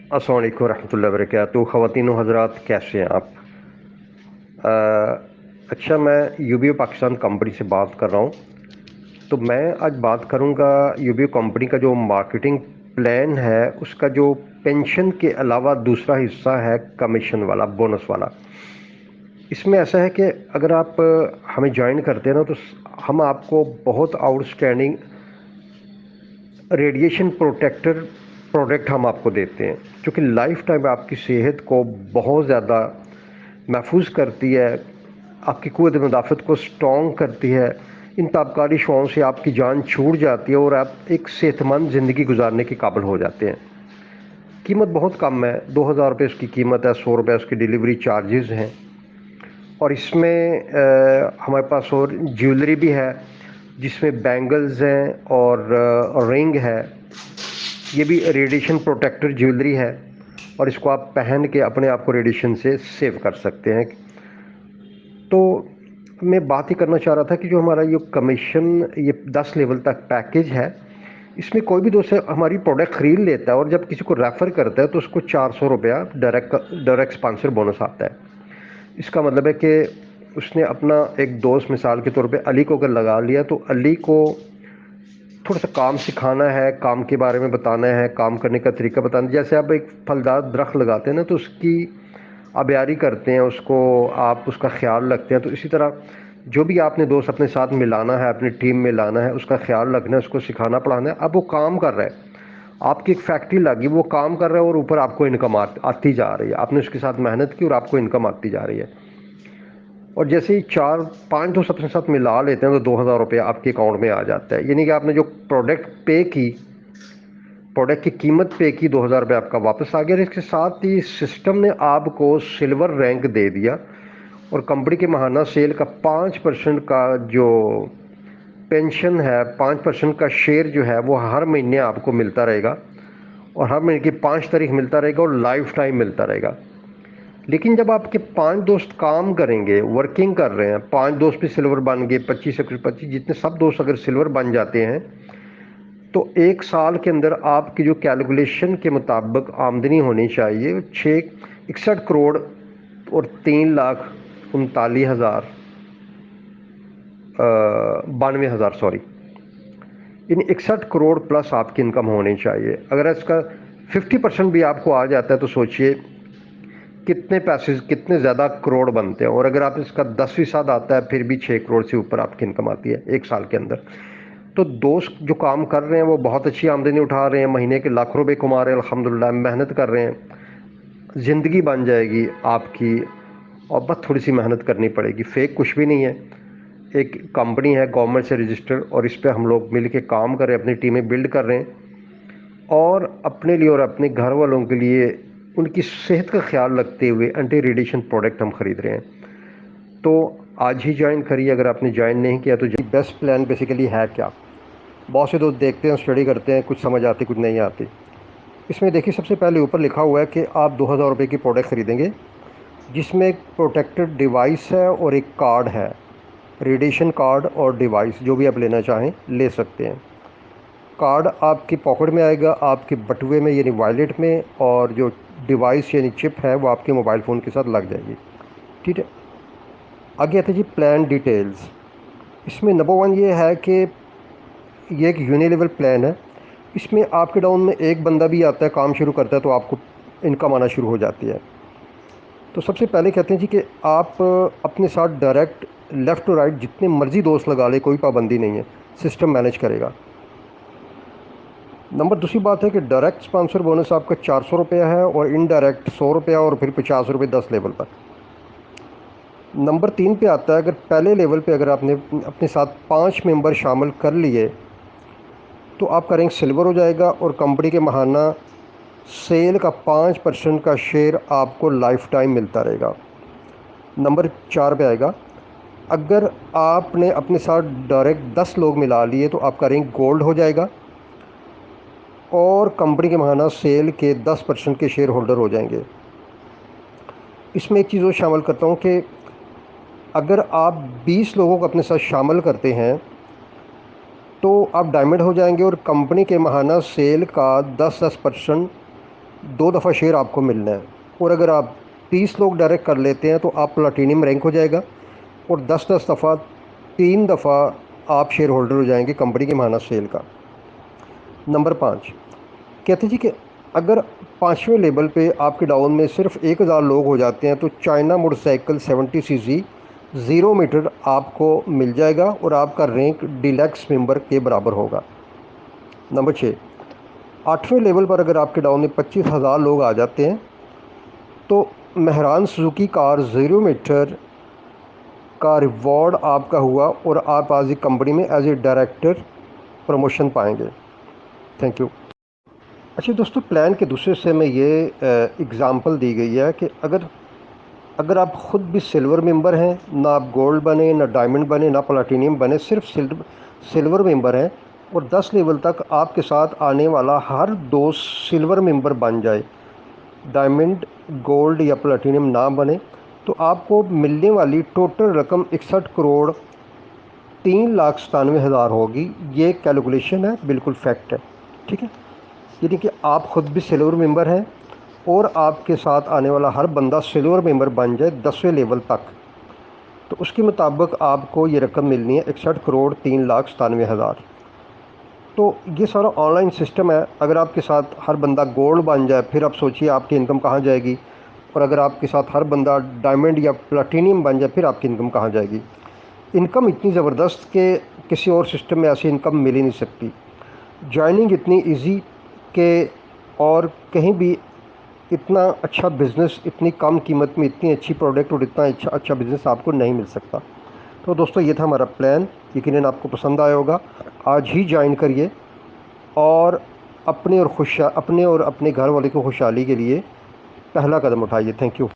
अस्सलाम वालेकुम रहमतुल्लाहि व बरकातुहू। ख़वातीन व हज़रात, कैसे हैं आप? अच्छा, मैं यूबीओ पाकिस्तान कंपनी से बात कर रहा हूँ। तो मैं आज बात करूँगा यूबीओ कंपनी का जो मार्केटिंग प्लान है, उसका जो पेंशन के अलावा दूसरा हिस्सा है कमीशन वाला, बोनस वाला। इसमें ऐसा है कि अगर आप हमें ज्वाइन करते हैं ना, तो हम आपको बहुत आउटस्टैंडिंग रेडिएशन प्रोटेक्टर प्रोडक्ट हम आपको देते हैं, जो कि लाइफ टाइम आपकी सेहत को बहुत ज़्यादा महफूज करती है, आपकी क़ुव्वत मुदाफ़त को स्ट्रॉन्ग करती है। इन ताबकारी शुआओं से आपकी जान छूट जाती है और आप एक सेहतमंद ज़िंदगी गुजारने के काबिल हो जाते हैं। कीमत बहुत कम है, 2000 रुपये इसकी कीमत है, 100 रुपये उसके डिलीवरी चार्जेस हैं। और इसमें हमारे पास और ज्वेलरी भी है, जिसमें बैंगल्स हैं और रिंग है। ये भी रेडिएशन प्रोटेक्टर ज्वेलरी है और इसको आप पहन के अपने आप को रेडिएशन से सेव कर सकते हैं। तो मैं बात ही करना चाह रहा था कि जो हमारा ये कमीशन, ये 10 लेवल तक पैकेज है, इसमें कोई भी दोस्त हमारी प्रोडक्ट ख़रीद लेता है और जब किसी को रेफ़र करता है तो उसको 400 रुपया डायरेक्ट स्पॉन्सर बोनस आता है। इसका मतलब है कि उसने अपना एक दोस्त मिसाल के तौर पे अली को अगर लगा लिया, तो अली को थोड़ा सा काम सिखाना है, काम के बारे में बताना है, काम करने का तरीका बताना। जैसे आप एक फलदार दरख्त लगाते हैं ना, तो उसकी आबियारी करते हैं, उसको आप उसका ख्याल रखते हैं, तो इसी तरह जो भी आपने दोस्त अपने साथ मिलाना है, अपनी टीम में लाना है, उसका ख्याल रखना है, उसको सिखाना पढ़ाना है। अब वो काम कर रहा है, आपकी एक फैक्ट्री लगी, वो काम कर रहा है और ऊपर आपको इनकम आती जा रही है। आपने उसके साथ मेहनत की और आपको इनकम आती जा रही है। और जैसे ही 4-5 दोस्त अपने साथ मिला लेते हैं, तो 2000 रुपये आपके अकाउंट में आ जाता है। यानी कि आपने जो प्रोडक्ट की कीमत पे की, 2000 रुपये आपका वापस आ गया। और इसके साथ ही सिस्टम ने आपको सिल्वर रैंक दे दिया और कंपनी के माहाना सेल का 5% का जो पेंशन है, 5% का शेयर जो है, वो हर महीने आपको मिलता रहेगा और हर महीने की 5 तारीख मिलता रहेगा और लाइफ टाइम मिलता रहेगा। लेकिन जब आपके 5 दोस्त काम करेंगे, वर्किंग कर रहे हैं, 5 दोस्त भी सिल्वर बन गए, 25 जितने सब दोस्त अगर सिल्वर बन जाते हैं, तो 1 साल के अंदर आपकी जो कैलकुलेशन के मुताबिक आमदनी होनी चाहिए, 61 करोड़ और 3,39,000 92,000, सॉरी, इन 61 करोड़ प्लस आपकी इनकम होनी चाहिए। अगर इसका 50% भी आपको आ जाता है, तो सोचिए कितने पैसे, कितने ज़्यादा करोड़ बनते हैं। और अगर आप इसका 10% आता है, फिर भी 6 करोड़ से ऊपर आपकी इनकम आती है 1 साल के अंदर। तो दोस्त जो काम कर रहे हैं, वो बहुत अच्छी आमदनी उठा रहे हैं, महीने के लाख रुपए कमा रहे हैं, अल्हम्दुलिल्लाह, मेहनत कर रहे हैं, ज़िंदगी बन जाएगी आपकी। और बस थोड़ी सी मेहनत करनी पड़ेगी, फेक कुछ भी नहीं है। एक कंपनी है गवर्नमेंट से रजिस्टर्ड, और इस पे हम लोग मिल के काम कर रहे हैं, अपनी टीमें बिल्ड कर रहे हैं और अपने लिए और अपने घर वालों के लिए उनकी सेहत का ख्याल रखते हुए एंटी रेडिएशन प्रोडक्ट हम ख़रीद रहे हैं। तो आज ही ज्वाइन करिए अगर आपने ज्वाइन नहीं किया तो। बेस्ट प्लान बेसिकली है क्या? बहुत से दोस्त देखते हैं, स्टडी करते हैं, कुछ समझ आती, कुछ नहीं आती। इसमें देखिए, सबसे पहले ऊपर लिखा हुआ है कि आप 2000 रुपये की प्रोडक्ट ख़रीदेंगे, जिसमें एक प्रोटेक्टेड डिवाइस है और एक कार्ड है, रेडिएशन कार्ड और डिवाइस, जो भी आप लेना चाहें ले सकते हैं। कार्ड आपकी पॉकेट में आएगा, आपके बटुए में यानी वॉलेट में, और जो डिवाइस यानी चिप है वो आपके मोबाइल फ़ोन के साथ लग जाएगी। ठीक है, आगे आते जी प्लान डिटेल्स। इसमें नंबर 1 ये है कि ये एक यूनिलेवल प्लान है। इसमें आपके डाउन में एक बंदा भी आता है, काम शुरू करता है, तो आपको इनकम आना शुरू हो जाती है। तो सबसे पहले कहते हैं जी कि आप अपने साथ डायरेक्ट लेफ़्ट टू राइट जितने मर्ज़ी दोस्त लगा ले, कोई पाबंदी नहीं है, सिस्टम मैनेज करेगा। नंबर दूसरी बात है कि डायरेक्ट स्पॉन्सर बोनस आपका 400 रुपया है और इनडायरेक्ट 100 रुपया और फिर 50 रुपये 10 लेवल पर। नंबर 3 पे आता है, अगर पहले लेवल पे अगर आपने अपने साथ 5 मेंबर शामिल कर लिए, तो आपका रैंक सिल्वर हो जाएगा और कंपनी के माहाना सेल का 5% का शेयर आपको लाइफ टाइम मिलता रहेगा। नंबर 4 पे आएगा, अगर आपने अपने साथ डायरेक्ट 10 लोग मिला लिए, तो आपका रैंक गोल्ड हो जाएगा और कंपनी के माहाना सेल के 10% के शेयर होल्डर हो जाएंगे। इसमें एक चीज़ और शामिल करता हूँ कि अगर आप 20 लोगों को अपने साथ शामिल करते हैं, तो आप डायमंड हो जाएंगे और कंपनी के माहाना सेल का 10% 2 दफ़ा शेयर आपको मिलना है। और अगर आप 30 लोग डायरेक्ट कर लेते हैं तो आप प्लैटिनम रैंक हो जाएगा और 10-10 दफ़ा 3 दफ़ा आप शेयर होल्डर हो जाएंगे कंपनी के माहाना सेल का। नंबर 5 कहते जी कि अगर 5वें लेवल पे आपके डाउन में सिर्फ 1000 लोग हो जाते हैं तो चाइना मोटरसाइकिल 70cc 0 मीटर आपको मिल जाएगा और आपका रैंक डिलक्स मेंबर के बराबर होगा। नंबर 6 8वें लेवल पर अगर आपके डाउन में 25,000 लोग आ जाते हैं तो मेहरान सुजुकी कार 0 मीटर का रिवॉर्ड आपका हुआ और आप आज की कंपनी में एज ए डायरेक्टर प्रमोशन पाएंगे। Thank you. अच्छा दोस्तों, प्लान के दूसरे से में ये एग्ज़ाम्पल दी गई है कि अगर अगर आप ख़ुद भी सिल्वर मेंबर हैं, ना आप गोल्ड बने, ना डायमंड बने, ना प्लैटिनम बने, सिर्फ सिल्वर मेंबर हैं और 10 लेवल तक आपके साथ आने वाला हर दोस्त सिल्वर मेंबर बन जाए, डायमंड, गोल्ड या प्लैटिनम ना बने, तो आपको मिलने वाली टोटल रकम 61 करोड़ 3,97,000 होगी। ये कैलकुलेशन है, बिल्कुल फैक्ट है। ठीक है, यानी कि आप ख़ुद भी सिल्वर मेंबर हैं और आपके साथ आने वाला हर बंदा सिल्वर मेंबर बन जाए 10वें लेवल तक, तो उसके मुताबिक आपको ये रकम मिलनी है 61 करोड़ 3,97,000। तो ये सारा ऑनलाइन सिस्टम है। अगर आपके साथ हर बंदा गोल्ड बन जाए फिर आप सोचिए आपकी इनकम कहाँ जाएगी, और अगर आपके साथ हर बंदा डायमंड या प्लैटिनम बन जाए फिर आपकी इनकम कहाँ जाएगी। इनकम इतनी ज़बरदस्त कि किसी और सिस्टम में ऐसी इनकम मिल ही नहीं सकती। जॉइनिंग इतनी इजी के और कहीं भी इतना अच्छा बिज़नेस इतनी कम कीमत में इतनी अच्छी प्रोडक्ट और इतना अच्छा बिज़नेस आपको नहीं मिल सकता। तो दोस्तों, ये था हमारा प्लान, यकीनन आपको पसंद आया होगा। आज ही ज्वाइन करिए और अपने और अपने घर वाले को खुशहाली के लिए पहला कदम उठाइए। Thank you.